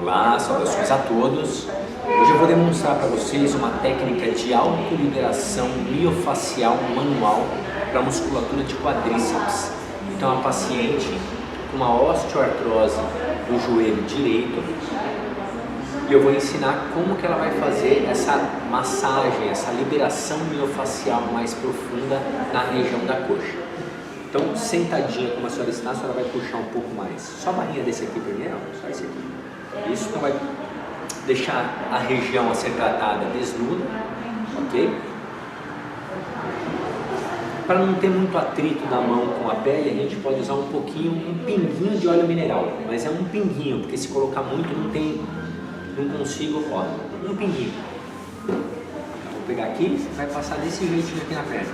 Olá, saudações a todos. Hoje eu vou demonstrar para vocês uma técnica de autoliberação miofacial manual para musculatura de quadríceps. Então, a paciente com uma osteoartrose do joelho direito, e eu vou ensinar como que ela vai fazer essa massagem, essa liberação miofacial mais profunda na região da coxa. Então, sentadinha como a senhora está, a senhora vai puxar um pouco mais. Só a barrinha desse aqui primeiro, só esse aqui. Isso, então vai deixar a região a ser tratada desnuda, ok? Para não ter muito atrito na mão com a pele, a gente pode usar um pouquinho, um pinguinho de óleo mineral. Mas é um pinguinho, porque se colocar muito não consigo, ó, um pinguinho. Vou pegar aqui, vai passar desse jeitinho aqui na perna.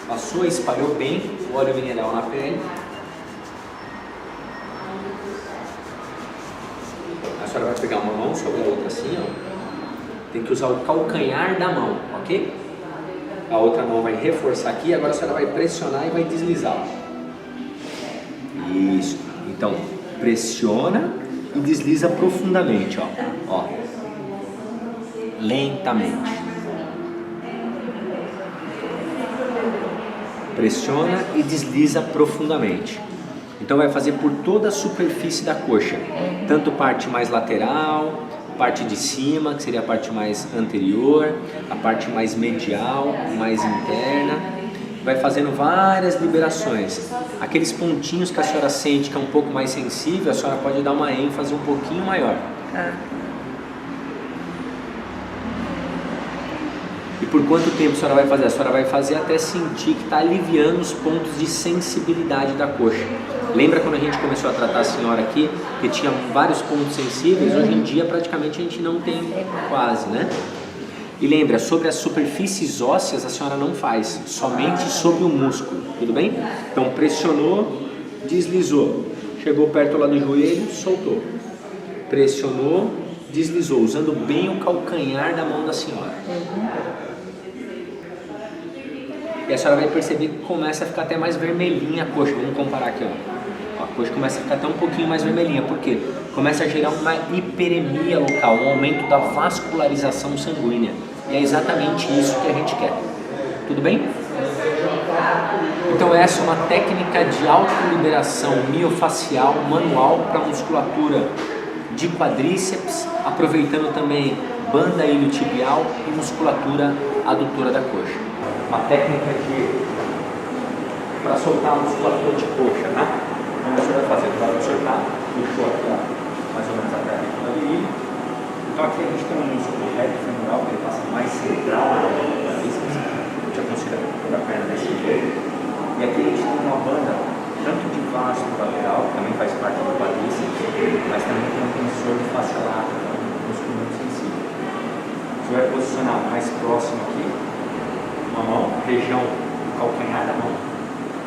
Passou, espalhou bem o óleo mineral na pele. A senhora vai pegar uma mão sobre a outra assim, ó. Tem que usar o calcanhar da mão, ok? A outra mão vai reforçar aqui, agora a senhora vai pressionar e vai deslizar. Isso. Então, pressiona e desliza profundamente, ó. Ó. Lentamente. Pressiona e desliza profundamente. Então vai fazer por toda a superfície da coxa, tanto parte mais lateral, parte de cima, que seria a parte mais anterior, a parte mais medial, mais interna. Vai fazendo várias liberações. Aqueles pontinhos que a senhora sente que é um pouco mais sensível, a senhora pode dar uma ênfase um pouquinho maior. E por quanto tempo a senhora vai fazer? A senhora vai fazer até sentir que está aliviando os pontos de sensibilidade da coxa. Lembra quando a gente começou a tratar a senhora aqui, que tinha vários pontos sensíveis? Hoje em dia praticamente a gente não tem quase, né? E lembra, sobre as superfícies ósseas a senhora não faz, somente sobre o músculo, tudo bem? Então pressionou, deslizou, chegou perto lá do joelho, soltou. Pressionou, deslizou, usando bem o calcanhar da mão da senhora. E a senhora vai perceber que começa a ficar até mais vermelhinha a coxa. Vamos comparar aqui, ó. A coxa começa a ficar até um pouquinho mais vermelhinha. Por quê? Começa a gerar uma hiperemia local, um aumento da vascularização sanguínea. E é exatamente isso que a gente quer. Tudo bem? Então essa é uma técnica de autoliberação miofacial manual para musculatura de quadríceps, aproveitando também banda iliotibial e musculatura adutora da coxa. Uma técnica para soltar a musculatura de coxa, né? Como você vai fazer? Vai soltar, puxou aqui mais ou menos até a região da virilha. Então aqui a gente tem um músculo reto femoral, que ele passa mais central da quadríceps. A gente aconselha toda a perna desse jeito. E aqui a gente tem uma banda tanto de vasto lateral, que também faz parte do quadríceps, mas também tem um tensor de face lata, que é um músculo muito sensível. Você vai posicionar mais próximo aqui, uma mão, região do calcanhar da mão,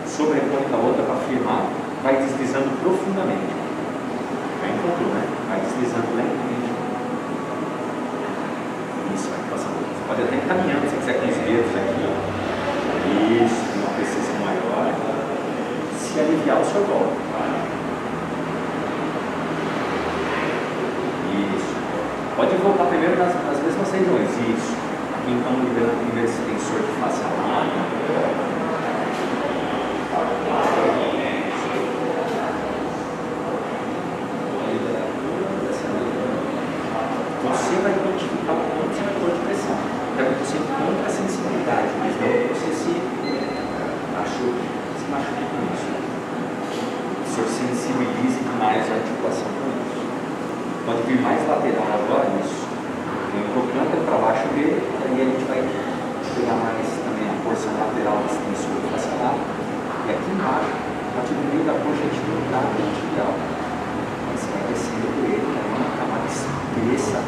sobrepõe a outra para firmar, vai deslizando profundamente. Já encontrou, né? Vai deslizando lentamente. Isso, vai passando. Você pode até ir caminhando, se quiser, com os dedos aqui. Isso, com uma precisão maior. Se aliviar o seu golpe. Isso. Pode voltar primeiro nas mesmas regiões. Isso. Aqui então liberando primeiro esse tensor de face lata. Você vai identificar o ponto que você vai pôr de pressão. Para que você encontre a sensibilidade, mas não que você se machuque com isso. O senhor sensibilize mais a articulação com isso. Pode vir mais lateral agora, isso. Colocando para baixo dele, e aí a gente vai pegar mais também a porção lateral desse tensor facial. E aqui embaixo, a partir do meio da coxa, a gente tem um trato vertical. Você vai descendo por ele, tá uma camada espessa.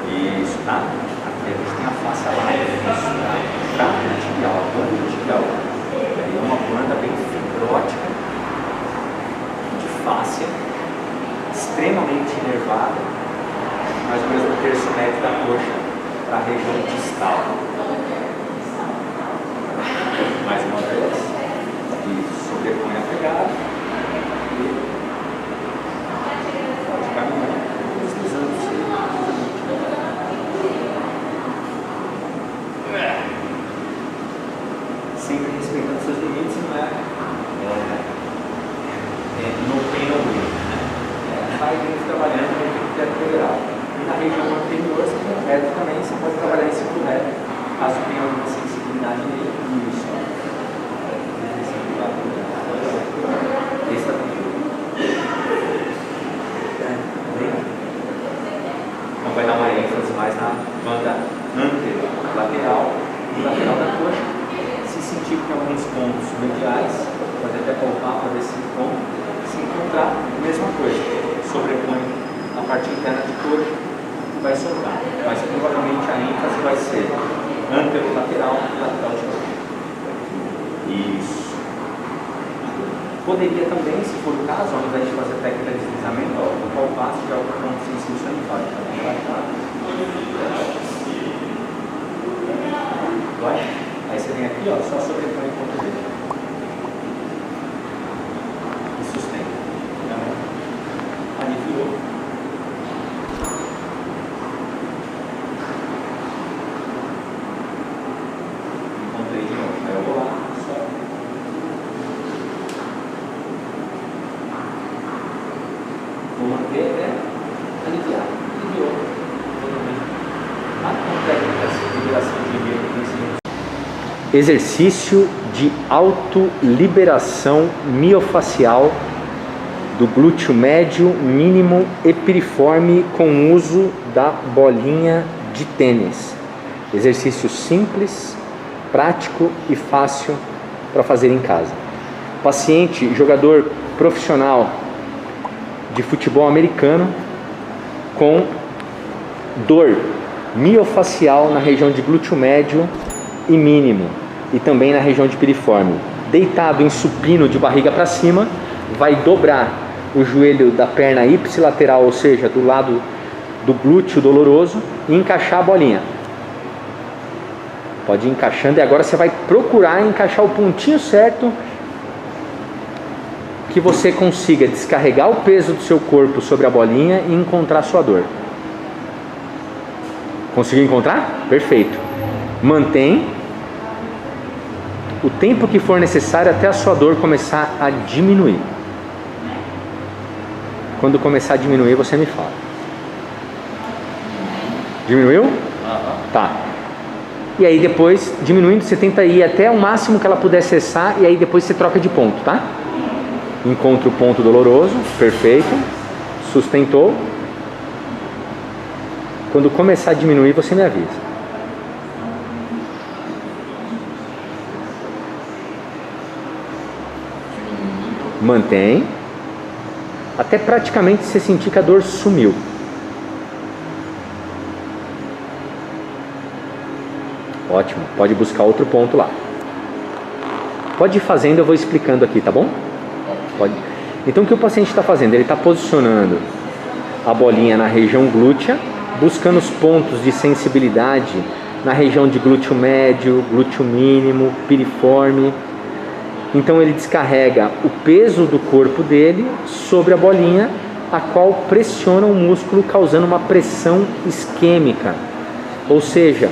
Isso, tá? Aqui a gente tem a face lá, isso, tá? Trato vertical, a banda vertical. Aí é uma banda bem fibrótica, de fáscia, extremamente inervada, mais ou menos no terço médio da coxa para a região distal. Mais uma vez. E sobrepondo sossegado e pode caminhar, deslizando-se. Sempre respeitando seus limites, não é no pain no gain, né? Vai dentro trabalhando dentro do teto federal. E na região anterior, você tem reto também, você pode trabalhar em círculo reto, caso tenha alguma sensibilidade nele. Isso. Esse está tranquilo. Então vai dar uma ênfase mais na banda anterior, lateral e lateral da coxa. Se sentir que tem alguns pontos mediais, pode até palpar para ver se encontrar, mesma coisa, sobrepõe a parte interna de coxa e vai soltar. Mas provavelmente a ênfase vai ser anterolateral e lateral de coxa. Isso. Poderia também, se for o caso, ao invés de fazer técnica de deslizamento, o palpar se tiver algum ponto sensível, você não pode. Vai? Aí você vem aqui, ó, só sobrepõe o ponto dele. E sustenta. Aliviou. Encontrei de novo. Aí eu vou lá, só. Vou manter até aliviar. Aliviou. Exercício de autoliberação miofacial do glúteo médio, mínimo e piriforme com uso da bolinha de tênis. Exercício simples, prático e fácil para fazer em casa. Paciente, jogador profissional de futebol americano com dor miofacial na região de glúteo médio e mínimo e também na região de piriforme. Deitado em supino de barriga para cima, vai dobrar o joelho da perna ipsilateral, ou seja, do lado do glúteo doloroso, e encaixar a bolinha. Pode ir encaixando e agora você vai procurar encaixar o pontinho certo que você consiga descarregar o peso do seu corpo sobre a bolinha e encontrar a sua dor. Conseguiu encontrar? Perfeito. Mantém o tempo que for necessário até a sua dor começar a diminuir. Quando começar a diminuir, você me fala. Diminuiu? Tá. E aí depois, diminuindo, você tenta ir até o máximo que ela puder cessar e aí depois você troca de ponto, tá? Encontra o ponto doloroso, perfeito. Sustentou. Quando começar a diminuir, você me avisa. Mantém. Até praticamente você sentir que a dor sumiu. Ótimo. Pode buscar outro ponto lá. Pode ir fazendo, eu vou explicando aqui, tá bom? Pode. Então o que o paciente está fazendo? Ele está posicionando a bolinha na região glútea, buscando os pontos de sensibilidade na região de glúteo médio, glúteo mínimo, piriforme. Então ele descarrega o peso do corpo dele sobre a bolinha, a qual pressiona o músculo, causando uma pressão isquêmica, ou seja,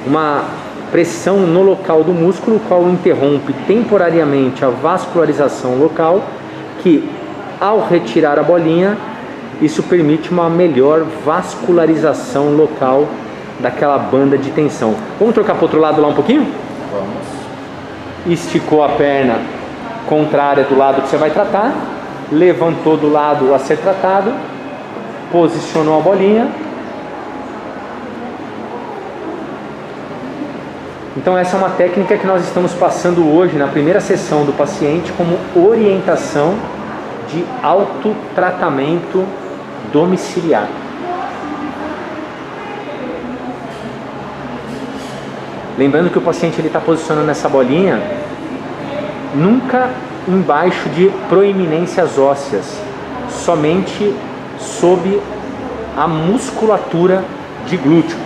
uma pressão no local do músculo, o qual interrompe temporariamente a vascularização local, que ao retirar a bolinha, isso permite uma melhor vascularização local daquela banda de tensão. Vamos trocar para o outro lado lá um pouquinho? Vamos. Esticou a perna contrária do lado que você vai tratar, levantou do lado a ser tratado, posicionou a bolinha. Então essa é uma técnica que nós estamos passando hoje na primeira sessão do paciente como orientação de autotratamento domiciliar. Lembrando que o paciente está posicionando essa bolinha nunca embaixo de proeminências ósseas, somente sob a musculatura de glúteo.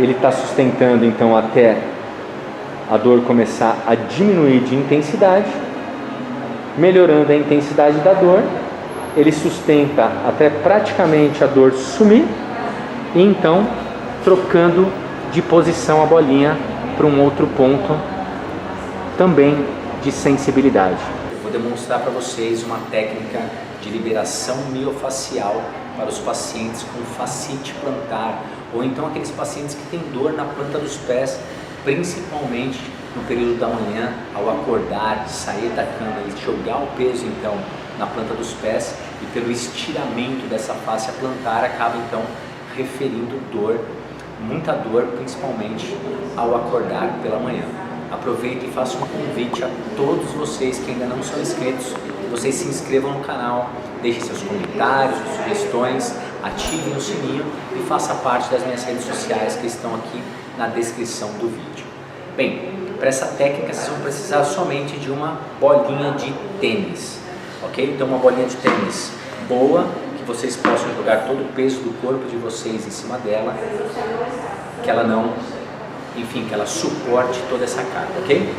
ele está sustentando então até a dor começar a diminuir de intensidade, melhorando a intensidade da dor, ele sustenta até praticamente a dor sumir e então trocando de posição a bolinha para um outro ponto também de sensibilidade. Vou demonstrar para vocês uma técnica de liberação miofascial para os pacientes com fascite plantar ou então aqueles pacientes que têm dor na planta dos pés, principalmente no período da manhã, ao acordar, sair da cama e jogar o peso então na planta dos pés e pelo estiramento dessa fáscia plantar acaba então referindo dor, muita dor, principalmente ao acordar pela manhã. Aproveito e faço um convite a todos vocês que ainda não são inscritos, vocês se inscrevam no canal, deixem seus comentários, sugestões, ativem o sininho e façam parte das minhas redes sociais que estão aqui na descrição do vídeo. Bem, para essa técnica vocês vão precisar somente de uma bolinha de tênis, ok? Então uma bolinha de tênis boa, que vocês possam jogar todo o peso do corpo de vocês em cima dela, que ela não, enfim, que ela suporte toda essa carga, ok?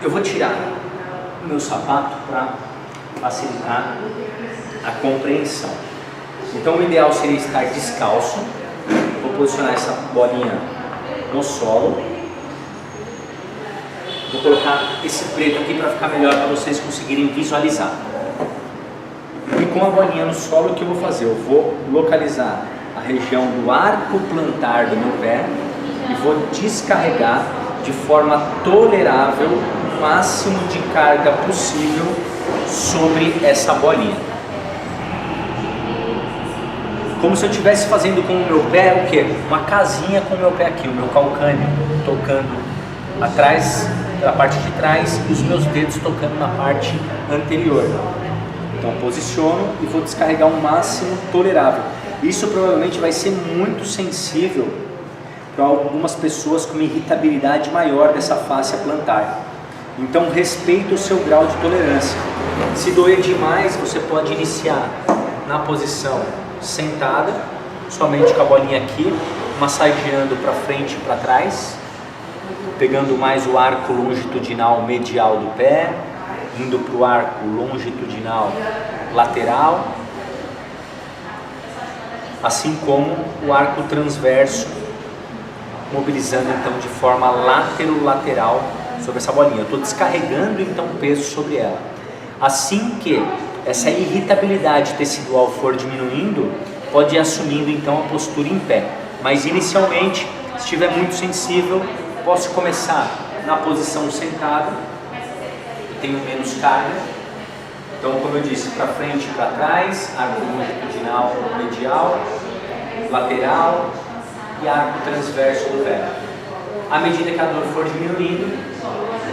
Eu vou tirar o meu sapato para facilitar a compreensão. Então o ideal seria estar descalço. Vou posicionar essa bolinha no solo. Vou colocar esse preto aqui para ficar melhor para vocês conseguirem visualizar. E com a bolinha no solo, o que eu vou fazer? Eu vou localizar a região do arco plantar do meu pé e vou descarregar de forma tolerável o máximo de carga possível sobre essa bolinha. Como se eu estivesse fazendo com o meu pé o quê? Uma casinha com o meu pé aqui, o meu calcâneo tocando atrás, da parte de trás, e os meus dedos tocando na parte anterior. Então posiciono e vou descarregar o máximo tolerável. Isso provavelmente vai ser muito sensível para algumas pessoas com uma irritabilidade maior dessa fáscia plantar. Então respeita o seu grau de tolerância. Se doer demais, você pode iniciar na posição sentada, somente com a bolinha aqui, massageando para frente e para trás, pegando mais o arco longitudinal medial do pé, indo para o arco longitudinal lateral, assim como o arco transverso, mobilizando então de forma lateral sobre essa bolinha. Eu estou descarregando então o peso sobre ela. Assim que essa irritabilidade tecidual for diminuindo, pode ir assumindo então a postura em pé. Mas inicialmente, se estiver muito sensível, posso começar na posição sentada, tenho menos carga. Então, como eu disse, para frente e para trás, arco longitudinal medial, lateral e arco transverso do pé. À medida que a dor for diminuindo,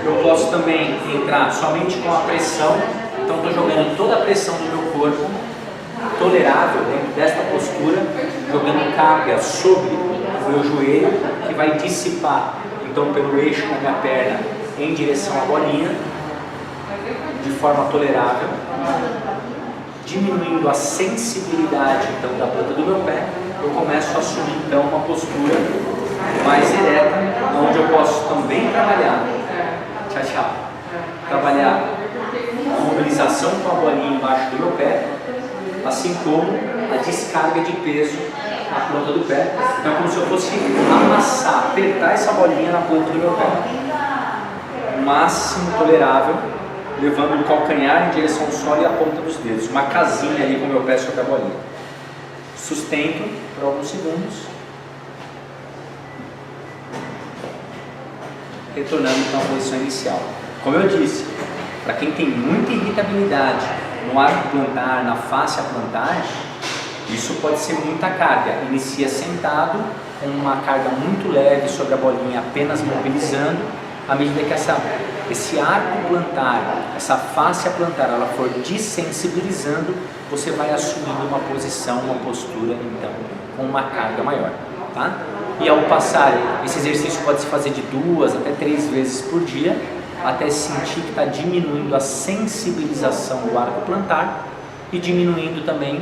eu posso também entrar somente com a pressão. Então estou jogando toda a pressão do meu corpo, tolerável dentro desta postura, jogando carga sobre o meu joelho, que vai dissipar então pelo eixo da minha perna em direção à bolinha, de forma tolerável, diminuindo a sensibilidade então da planta do meu pé. Eu começo a assumir então uma postura mais ereta, onde eu posso também trabalhar, trabalhar a mobilização com a bolinha embaixo do meu pé, assim como a descarga de peso na planta do pé. Então é como se eu fosse amassar, apertar essa bolinha na planta do meu pé, o máximo tolerável, levando o calcanhar em direção ao solo e a ponta dos dedos, uma casinha ali com o meu pé sobre a bolinha. Sustento por alguns segundos, retornando então à posição inicial. Como eu disse, para quem tem muita irritabilidade no arco plantar, na fáscia plantar, isso pode ser muita carga. Inicia sentado, com uma carga muito leve sobre a bolinha, apenas mobilizando. À medida que esse arco plantar, essa fáscia plantar, ela for desensibilizando, você vai assumindo uma posição, uma postura, então, com uma carga maior, tá? E ao passar, esse exercício pode se fazer de 2 até 3 vezes por dia, até sentir que está diminuindo a sensibilização do arco plantar, e diminuindo também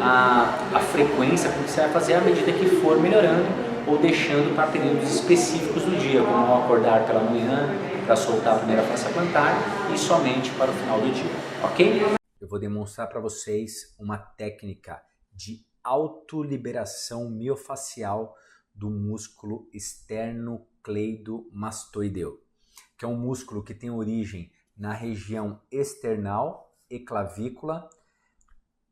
a frequência com que você vai fazer à medida que for melhorando ou deixando para períodos específicos do dia, como ao acordar pela manhã para soltar a primeira face plantar e somente para o final do dia, ok? Eu vou demonstrar para vocês uma técnica de autoliberação miofascial do músculo esternocleidomastoideu, que é um músculo que tem origem na região external e clavícula,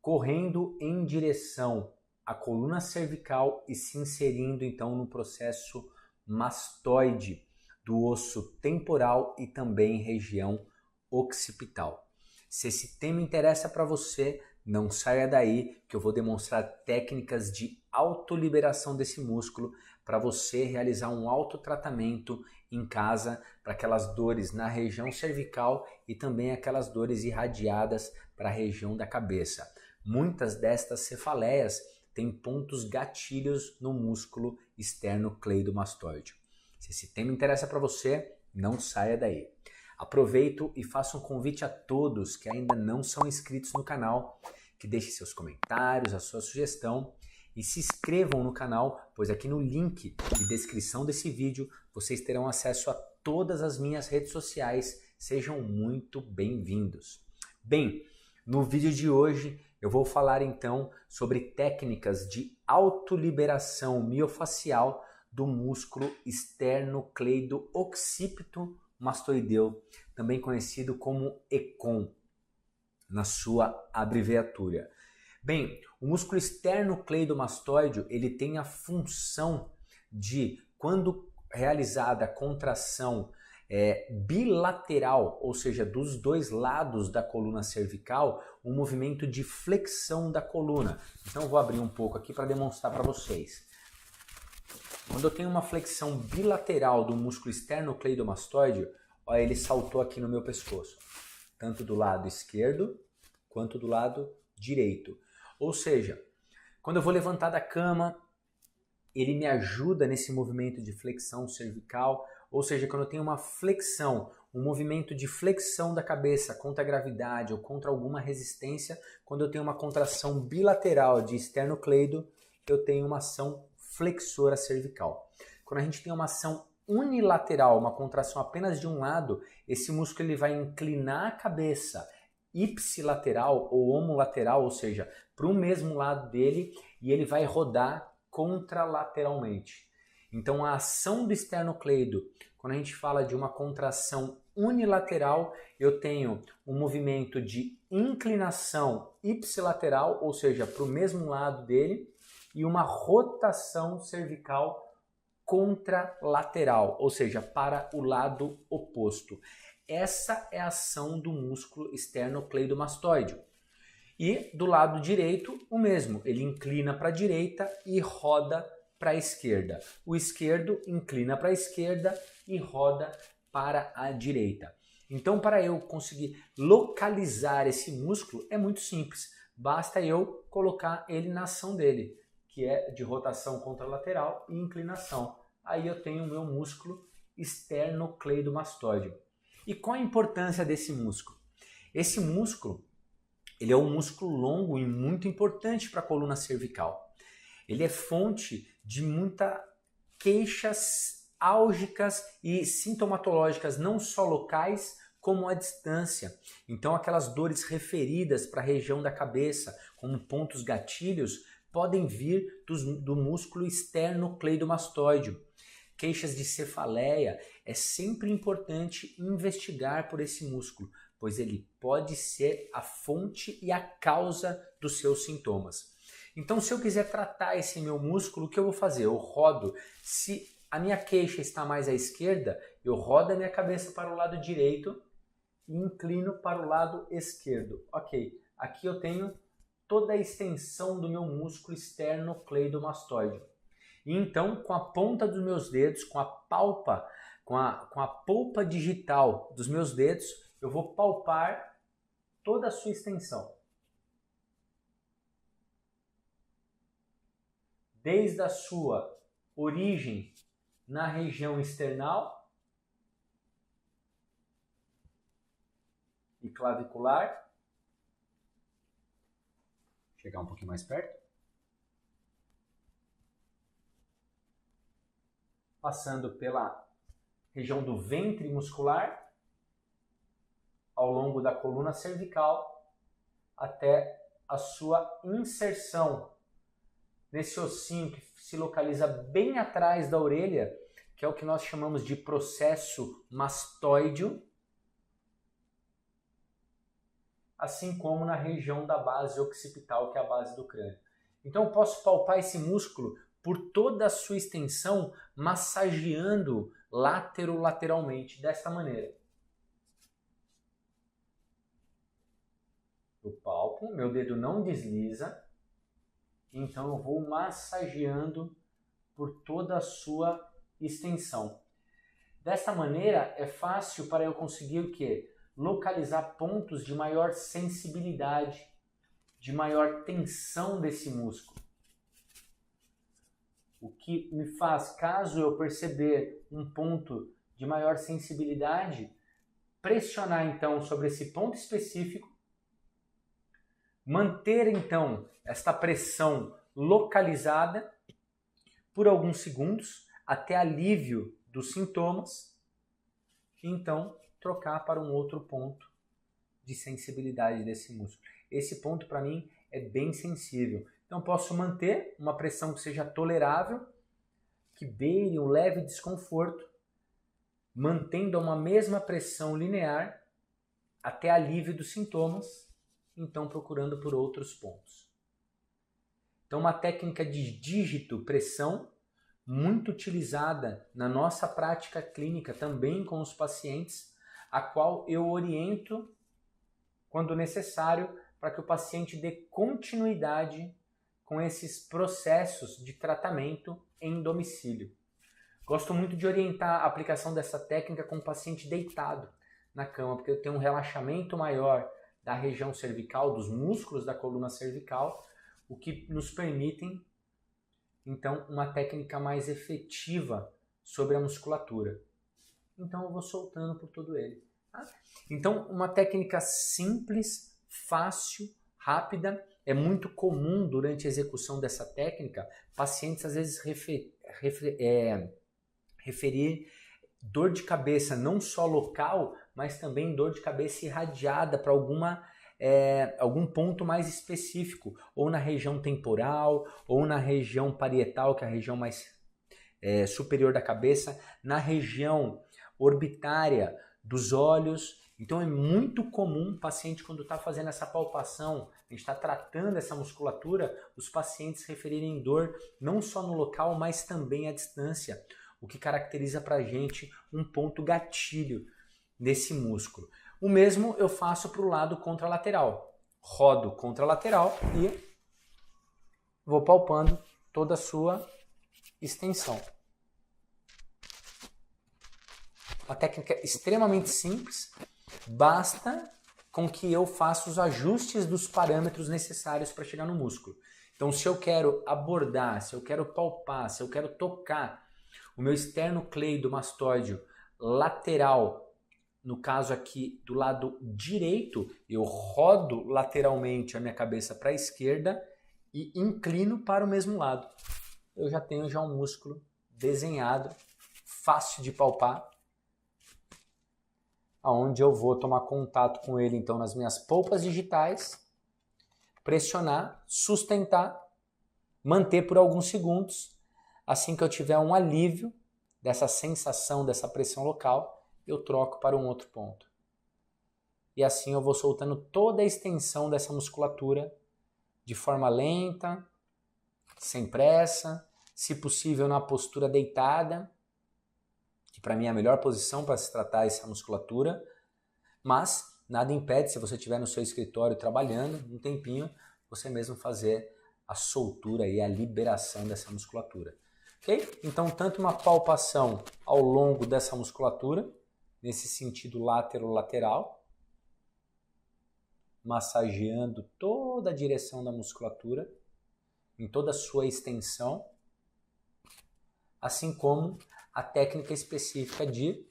correndo em direção à coluna cervical e se inserindo então no processo mastoide do osso temporal e também região occipital. Se esse tema interessa para você, não saia daí que eu vou demonstrar técnicas de autoliberação desse músculo para você realizar um autotratamento em casa para aquelas dores na região cervical e também aquelas dores irradiadas para a região da cabeça. Muitas destas cefaleias têm pontos gatilhos no músculo esternocleidomastoide. Se esse tema interessa para você, não saia daí. Aproveito e faço um convite a todos que ainda não são inscritos no canal, que deixem seus comentários, a sua sugestão e se inscrevam no canal, pois aqui no link de descrição desse vídeo vocês terão acesso a todas as minhas redes sociais. Sejam muito bem-vindos. Bem, no vídeo de hoje eu vou falar então sobre técnicas de autoliberação miofascial do músculo esternocleido-occipito-mastoideu, também conhecido como ECOM, na sua abreviatura. Bem, o músculo esternocleidomastoide, ele tem a função de, quando realizada a contração bilateral, ou seja, dos dois lados da coluna cervical, um movimento de flexão da coluna. Então eu vou abrir um pouco aqui para demonstrar para vocês. Quando eu tenho uma flexão bilateral do músculo esternocleidomastoide, olha, ele saltou aqui no meu pescoço, tanto do lado esquerdo quanto do lado direito. Ou seja, quando eu vou levantar da cama, ele me ajuda nesse movimento de flexão cervical. Ou seja, quando eu tenho uma flexão, um movimento de flexão da cabeça contra a gravidade ou contra alguma resistência, quando eu tenho uma contração bilateral de esternocleido, eu tenho uma ação flexora cervical. Quando a gente tem uma ação unilateral, uma contração apenas de um lado, esse músculo ele vai inclinar a cabeça ipsilateral ou homolateral, ou seja, para o mesmo lado dele, e ele vai rodar contralateralmente. Então a ação do esternocleido, quando a gente fala de uma contração unilateral, eu tenho um movimento de inclinação ipsilateral, ou seja, para o mesmo lado dele, e uma rotação cervical contralateral, ou seja, para o lado oposto. Essa é a ação do músculo esternocleidomastoide. E do lado direito, o mesmo. Ele inclina para a direita e roda para a esquerda. O esquerdo inclina para a esquerda e roda para a direita. Então, para eu conseguir localizar esse músculo, é muito simples. Basta eu colocar ele na ação dele, que é de rotação contralateral e inclinação. Aí eu tenho o meu músculo esternocleidomastoide. E qual a importância desse músculo? Esse músculo, ele é um músculo longo e muito importante para a coluna cervical. Ele é fonte de muitas queixas álgicas e sintomatológicas, não só locais, como à distância. Então aquelas dores referidas para a região da cabeça, como pontos gatilhos, podem vir do músculo esternocleidomastoide. Queixas de cefaleia, é sempre importante investigar por esse músculo, pois ele pode ser a fonte e a causa dos seus sintomas. Então, se eu quiser tratar esse meu músculo, o que eu vou fazer? Eu rodo. Se a minha queixa está mais à esquerda, eu rodo a minha cabeça para o lado direito e inclino para o lado esquerdo. Ok, aqui eu tenho toda a extensão do meu músculo esternocleidomastoide. E então, com a ponta dos meus dedos, com a polpa digital dos meus dedos, eu vou palpar toda a sua extensão. Desde a sua origem na região external e clavicular, chegar um pouquinho mais perto. Passando pela região do ventre muscular, ao longo da coluna cervical, até a sua inserção nesse ossinho que se localiza bem atrás da orelha, que é o que nós chamamos de processo mastoideo, assim como na região da base occipital, que é a base do crânio. Então eu posso palpar esse músculo por toda a sua extensão, massageando lateralmente, dessa maneira. Eu palpo, meu dedo não desliza, então eu vou massageando por toda a sua extensão. Dessa maneira é fácil para eu conseguir o quê? Localizar pontos de maior sensibilidade, de maior tensão desse músculo. O que me faz, caso eu perceber um ponto de maior sensibilidade, pressionar então sobre esse ponto específico, manter então esta pressão localizada por alguns segundos até alívio dos sintomas, e então trocar para um outro ponto de sensibilidade desse músculo. Esse ponto para mim é bem sensível. Então posso manter uma pressão que seja tolerável, que beire um leve desconforto, mantendo uma mesma pressão linear até alívio dos sintomas, então procurando por outros pontos. Então uma técnica de dígito-pressão, muito utilizada na nossa prática clínica também com os pacientes, a qual eu oriento quando necessário para que o paciente dê continuidade com esses processos de tratamento em domicílio. Gosto muito de orientar a aplicação dessa técnica com o paciente deitado na cama, porque eu tenho um relaxamento maior da região cervical, dos músculos da coluna cervical, o que nos permitem, então, uma técnica mais efetiva sobre a musculatura. Então eu vou soltando por todo ele. Tá? Então, uma técnica simples, fácil, rápida. É muito comum durante a execução dessa técnica, pacientes às vezes referir dor de cabeça não só local, mas também dor de cabeça irradiada para algum ponto mais específico, ou na região temporal, ou na região parietal, que é a região mais superior da cabeça, na região orbitária dos olhos. Então é muito comum o paciente, quando está fazendo essa palpação, a gente está tratando essa musculatura, os pacientes referirem dor não só no local, mas também à distância, o que caracteriza para a gente um ponto gatilho nesse músculo. O mesmo eu faço para o lado contralateral. Rodo contralateral e vou palpando toda a sua extensão. Uma técnica extremamente simples, basta com que eu faça os ajustes dos parâmetros necessários para chegar no músculo. Então, se eu quero abordar, se eu quero palpar, se eu quero tocar o meu esternocleidomastoideo lateral, no caso aqui do lado direito, eu rodo lateralmente a minha cabeça para a esquerda e inclino para o mesmo lado. Eu já tenho um músculo desenhado, fácil de palpar, onde eu vou tomar contato com ele então nas minhas polpas digitais, pressionar, sustentar, manter por alguns segundos. Assim que eu tiver um alívio dessa sensação, dessa pressão local, eu troco para um outro ponto. E assim eu vou soltando toda a extensão dessa musculatura de forma lenta, sem pressa, se possível na postura deitada, que para mim é a melhor posição para se tratar essa musculatura, mas nada impede, se você estiver no seu escritório trabalhando, um tempinho, você mesmo fazer a soltura e a liberação dessa musculatura. Ok? Então, tanto uma palpação ao longo dessa musculatura, nesse sentido lateral, massageando toda a direção da musculatura, em toda a sua extensão, assim como a técnica específica de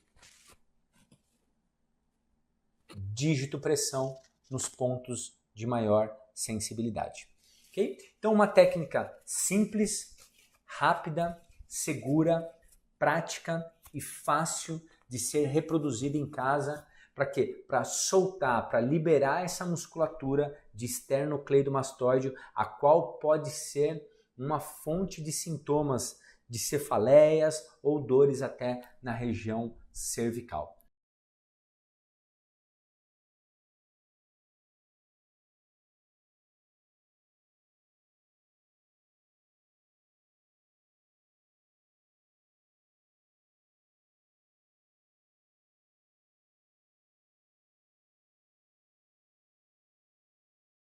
dígito-pressão nos pontos de maior sensibilidade. ok? Então uma técnica simples, rápida, segura, prática e fácil de ser reproduzida em casa. Para quê? Para soltar, para liberar essa musculatura de esternocleidomastoide, a qual pode ser uma fonte de sintomas de cefaleias ou dores até na região cervical.